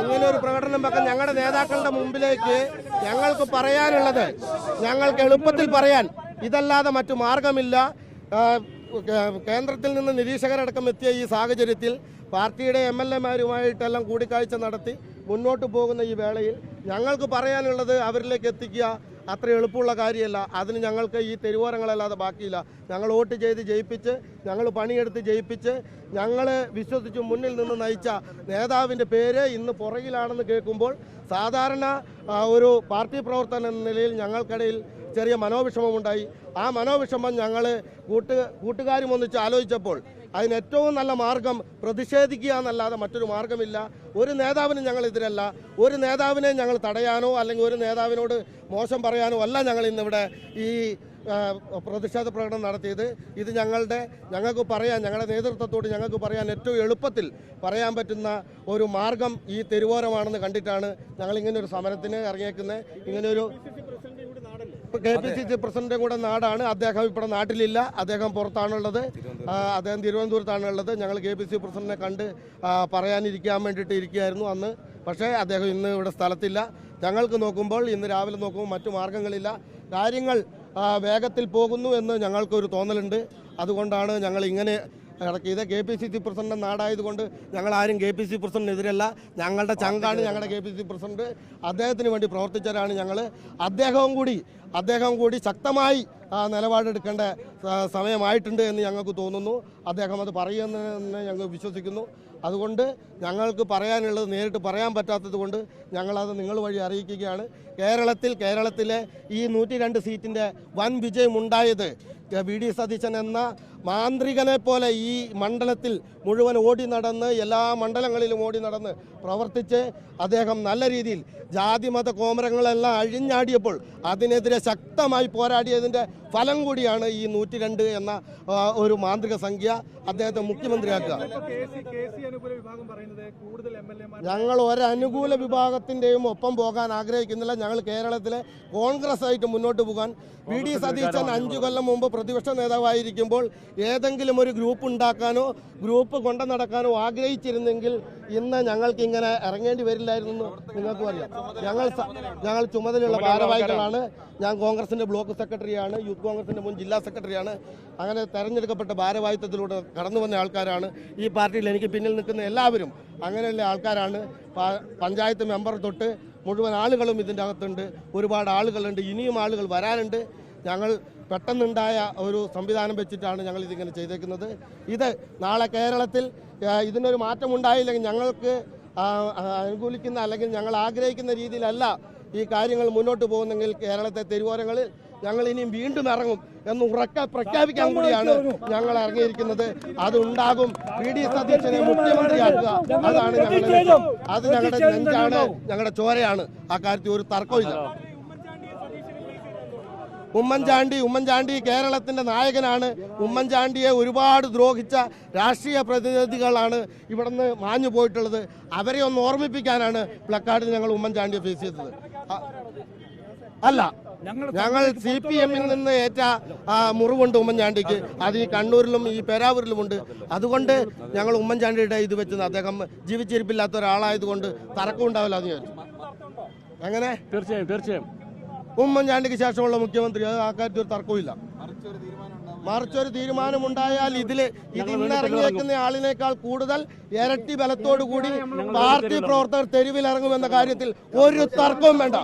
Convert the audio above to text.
ഇങ്ങനെ ഒരു പ്രകടനം വെക്കാൻ ഞങ്ങളുടെ നേതാക്കളുടെ മുമ്പിലേക്ക് ഞങ്ങൾക്ക് പറയാനുള്ളത്, ഞങ്ങൾക്ക് എളുപ്പത്തിൽ പറയാൻ ഇതല്ലാതെ മറ്റു മാർഗമില്ല. കേന്ദ്രത്തിൽ നിന്ന് നിരീക്ഷകരടക്കം എത്തിയ ഈ സാഹചര്യത്തിൽ പാർട്ടിയുടെ MLA-മാരുമായിട്ടെല്ലാം കൂടിക്കാഴ്ച നടത്തി മുന്നോട്ട് പോകുന്ന ഈ വേളയിൽ ഞങ്ങൾക്ക് പറയാനുള്ളത് അവരിലേക്ക് എത്തിക്കുക അത്ര എളുപ്പമുള്ള കാര്യമല്ല. അതിന് ഞങ്ങൾക്ക് ഈ തെരുവോരങ്ങളല്ലാതെ ബാക്കിയില്ല. ഞങ്ങൾ വോട്ട് ചെയ്ത് ജയിപ്പിച്ച്, ഞങ്ങൾ പണിയെടുത്ത് ജയിപ്പിച്ച്, ഞങ്ങൾ വിശ്വസിച്ച് മുന്നിൽ നിന്ന് നയിച്ച നേതാവിൻ്റെ പേര് ഇന്ന് പുറകിലാണെന്ന് കേൾക്കുമ്പോൾ സാധാരണ ഒരു പാർട്ടി പ്രവർത്തനം എന്ന നിലയിൽ ഞങ്ങൾക്കിടയിൽ ചെറിയ മനോവിഷമമുണ്ടായി. ആ മനോവിഷമം ഞങ്ങൾ കൂട്ടുകാരും ഒന്നിച്ച് ആലോചിച്ചപ്പോൾ അതിന് ഏറ്റവും നല്ല മാർഗം പ്രതിഷേധിക്കുക എന്നല്ലാതെ മറ്റൊരു മാർഗമില്ല. ഒരു നേതാവിനും ഞങ്ങൾ എതിരല്ല. ഒരു നേതാവിനെ ഞങ്ങൾ തടയാനോ അല്ലെങ്കിൽ ഒരു നേതാവിനോട് മോശം പറയാനോ അല്ല ഞങ്ങൾ ഇന്നിവിടെ ഈ പ്രതിഷേധ പ്രകടനം നടത്തിയത്. ഇത് ഞങ്ങൾക്ക് പറയാൻ, ഞങ്ങളുടെ നേതൃത്വത്തോട് ഞങ്ങൾക്ക് പറയാൻ ഏറ്റവും എളുപ്പത്തിൽ പറയാൻ പറ്റുന്ന ഒരു മാർഗം ഈ തെരുവോരമാണെന്ന് കണ്ടിട്ടാണ് ഞങ്ങൾ ഇങ്ങനെ ഒരു സമരത്തിന് ഇറങ്ങിയേക്കുന്നത്. ഇങ്ങനെയൊരു KPCC പ്രസിഡന്റ് കൂടെ നാടാണ്. അദ്ദേഹം ഇവിടെ നാട്ടിലില്ല, അദ്ദേഹം പുറത്താണുള്ളത്, അദ്ദേഹം തിരുവനന്തപുരത്താണുള്ളത്. ഞങ്ങൾ KPCC പ്രസിഡന്റിനെ കണ്ട് പറയാനിരിക്കാൻ വേണ്ടിയിട്ട് ഇരിക്കുകയായിരുന്നു അന്ന്. പക്ഷേ അദ്ദേഹം ഇന്ന് ഇവിടെ സ്ഥലത്തില്ല. ഞങ്ങൾക്ക് നോക്കുമ്പോൾ, ഇന്ന് രാവിലെ നോക്കുമ്പോൾ മറ്റു മാർഗങ്ങളില്ല. കാര്യങ്ങൾ വേഗത്തിൽ പോകുന്നു എന്ന് ഞങ്ങൾക്കൊരു തോന്നലുണ്ട്. അതുകൊണ്ടാണ് ഞങ്ങൾ ഇങ്ങനെ ഇറക്കിയത്. KPCC പ്രസിഡന്റ് നാടായതുകൊണ്ട് ഞങ്ങൾ ആരും KPCC പ്രസിഡന്റിനെതിരല്ല. ഞങ്ങളുടെ ചങ്കാണ് ഞങ്ങളുടെ KPCC പ്രസിഡന്റ്. അദ്ദേഹത്തിന് വേണ്ടി പ്രവർത്തിച്ചവരാണ് ഞങ്ങൾ. അദ്ദേഹം കൂടി ശക്തമായി നിലപാടെടുക്കേണ്ട സമയമായിട്ടുണ്ട് എന്ന് ഞങ്ങൾക്ക് തോന്നുന്നു. അദ്ദേഹം അത് പറയുമെന്ന് ഞങ്ങൾ വിശ്വസിക്കുന്നു. അതുകൊണ്ട് ഞങ്ങൾക്ക് പറയാനുള്ളത് നേരിട്ട് പറയാൻ പറ്റാത്തത് കൊണ്ട് ഞങ്ങളത് നിങ്ങൾ വഴി അറിയിക്കുകയാണ്. കേരളത്തിലെ ഈ 102 സീറ്റിൻ്റെ വൻ വിജയമുണ്ടായത് VD സതീശൻ എന്ന മാന്ത്രികനെ പോലെ ഈ മണ്ഡലത്തിൽ മുഴുവൻ ഓടി നടന്ന്, എല്ലാ മണ്ഡലങ്ങളിലും ഓടി നടന്ന് പ്രവർത്തിച്ച് അദ്ദേഹം നല്ല രീതിയിൽ ജാതിമത കോമരങ്ങളെല്ലാം അഴിഞ്ഞാടിയപ്പോൾ അതിനെതിരെ ശക്തമായി പോരാടിയതിൻ്റെ ഫലം കൂടിയാണ് ഈ 102 എന്ന ഒരു മാന്ത്രിക സംഖ്യ അദ്ദേഹത്തെ മുഖ്യമന്ത്രിയാക്കുക. ഞങ്ങൾ ഒരനുകൂല വിഭാഗത്തിൻ്റെയും ഒപ്പം പോകാൻ ആഗ്രഹിക്കുന്നില്ല. ഞങ്ങൾ കേരളത്തിലെ കോൺഗ്രസ് ആയിട്ട് മുന്നോട്ട് പോകാൻ VD സതീശൻ 5 കൊല്ലം മുമ്പ് പ്രതിപക്ഷ നേതാവായിരിക്കുമ്പോൾ ഏതെങ്കിലും ഒരു ഗ്രൂപ്പ് ഉണ്ടാക്കാനോ ഗ്രൂപ്പ് കൊണ്ടു നടക്കാനോ ആഗ്രഹിച്ചിരുന്നെങ്കിൽ ഇന്ന് ഞങ്ങൾക്ക് ഇങ്ങനെ ഇറങ്ങേണ്ടി വരില്ലായിരുന്നു. നിങ്ങൾക്കും അറിയാം, ഞങ്ങൾ ചുമതലയുള്ള ഭാരവാഹികളാണ്. ഞാൻ കോൺഗ്രസിൻ്റെ ബ്ലോക്ക് സെക്രട്ടറിയാണ്, യൂത്ത് കോൺഗ്രസിൻ്റെ മുൻ ജില്ലാ സെക്രട്ടറിയാണ്. അങ്ങനെ തെരഞ്ഞെടുക്കപ്പെട്ട ഭാരവാഹിത്വത്തിലൂടെ കടന്നു വന്ന ആൾക്കാരാണ്. ഈ പാർട്ടിയിൽ എനിക്ക് പിന്നിൽ നിൽക്കുന്ന എല്ലാവരും അങ്ങനെയുള്ള ആൾക്കാരാണ്. പഞ്ചായത്ത് മെമ്പർ തൊട്ട് മുഴുവൻ ആളുകളും ഇതിൻ്റെ അകത്തുണ്ട്. ഒരുപാട് ആളുകളുണ്ട്, ഇനിയും ആളുകൾ വരാനുണ്ട്. ഞങ്ങൾ പെട്ടെന്നുണ്ടായ ഒരു സംവിധാനം വെച്ചിട്ടാണ് ഞങ്ങൾ ഇതിങ്ങനെ ചെയ്തേക്കുന്നത്. ഇത് നാളെ കേരളത്തിൽ ഇതിനൊരു മാറ്റം ഉണ്ടായില്ലെങ്കിൽ ഞങ്ങൾക്ക് അനുകൂലിക്കുന്ന അല്ലെങ്കിൽ ഞങ്ങൾ ആഗ്രഹിക്കുന്ന രീതിയിലല്ല ഈ കാര്യങ്ങൾ മുന്നോട്ട് പോകുന്നെങ്കിൽ കേരളത്തെ തെരുവോരങ്ങളിൽ ഞങ്ങൾ ഇനിയും വീണ്ടും ഇറങ്ങും എന്ന് ഉറക്കെ പ്രഖ്യാപിക്കാൻ കൂടിയാണ് ഞങ്ങൾ ഇറങ്ങിയിരിക്കുന്നത്. അതുണ്ടാകും. VD സതീശനെ മുഖ്യമന്ത്രിയാക്കുക, അതാണ് ഞങ്ങളുടെ ലക്ഷ്യം. അത് ഞങ്ങളുടെ നെഞ്ചാണ്, ഞങ്ങളുടെ ചോരയാണ്. ആ കാര്യത്തിൽ ഒരു തർക്കമില്ല. ഉമ്മൻചാണ്ടി കേരളത്തിന്റെ നായകനാണ്. ഉമ്മൻചാണ്ടിയെ ഒരുപാട് ദ്രോഹിച്ച രാഷ്ട്രീയ പ്രതിനിധികളാണ് ഇവിടുന്ന് മാഞ്ഞു പോയിട്ടുള്ളത്. അവരെ ഒന്ന് ഓർമ്മിപ്പിക്കാനാണ് പ്ലക്കാർഡിൽ ഞങ്ങൾ ഉമ്മൻചാണ്ടിയെ ഫേസ് ചെയ്തത്. അല്ല, ഞങ്ങൾ CPM-ൽ നിന്ന് ഏറ്റ മുറിവുണ്ട് ഉമ്മൻചാണ്ടിക്ക്. അത് ഈ കണ്ണൂരിലും ഈ പേരാവൂരിലുമുണ്ട്. അതുകൊണ്ട് ഞങ്ങൾ ഉമ്മൻചാണ്ടിയുടെ ഇത് വെച്ച് അദ്ദേഹം ജീവിച്ചിരിപ്പില്ലാത്ത ഒരാളായതുകൊണ്ട് തർക്കം ഉണ്ടാവില്ല എന്ന് വിചാരിച്ചു. അങ്ങനെ തീർച്ചയായും ഉമ്മൻചാണ്ടിക്ക് ശേഷമുള്ള മുഖ്യമന്ത്രി, ആ കാര്യത്തിൽ ഒരു തർക്കവുമില്ല. മറിച്ചൊരു തീരുമാനമുണ്ടായാൽ ഇത് ഇന്ന് ഇറങ്ങിയേക്കുന്ന ആളിനേക്കാൾ കൂടുതൽ ഇരട്ടി ബലത്തോടു കൂടി പാർട്ടി പ്രവർത്തകർ തെരുവിലിറങ്ങുമെന്ന കാര്യത്തിൽ ഒരു തർക്കവും വേണ്ട.